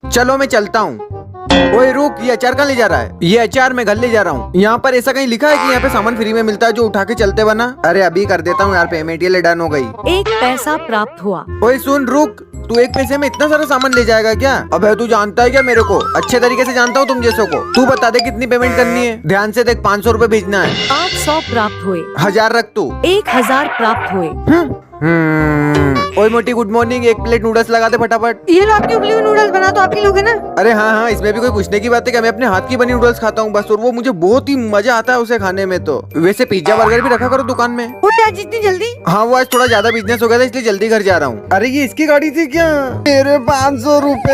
चलो मैं चलता हूँ। ओए रुक, ये अचार कहाँ ले जा रहा है? ये अचार मैं घर ले जा रहा हूँ। यहाँ पर ऐसा कहीं लिखा है कि यहाँ पे सामान फ्री में मिलता है जो उठा के चलते बना? अरे अभी कर देता हूँ यार पेमेंट, ये ले डन हो गई। 1 पैसा प्राप्त हुआ। ओए सुन रुक, तू 1 पैसे में इतना सारा सामान ले जाएगा क्या? अबे तू जानता है क्या मेरे को? अच्छे तरीके से जानता हूँ तुम जैसों को। तू बता दे कितनी पेमेंट करनी है? ध्यान से देख, 500 रूपए भेजना है। 800 प्राप्त हुए। 1000 रख तू। 1000 प्राप्त हुए। ओए मोटी गुड मॉर्निंग, 1 प्लेट नूडल्स लगा दे फटाफट। ये लो आपके उबले हुए नूडल्स, बना तो आप ही लोग है ना? अरे हाँ हाँ, इसमें भी कोई पूछने की बात है क्या? मैं अपने हाथ की बनी नूडल्स खाता हूँ बस, और वो मुझे बहुत ही मजा आता है उसे खाने में। तो वैसे पिज्जा बर्गर भी रखा करो दुकान में। उठ आज इतनी जल्दी? हाँ वो आज थोड़ा ज्यादा बिजनेस हो गया था इसलिए जल्दी घर जा रहा हूँ। अरे ये इसकी गाड़ी थी क्या? मेरे 500 रूपए।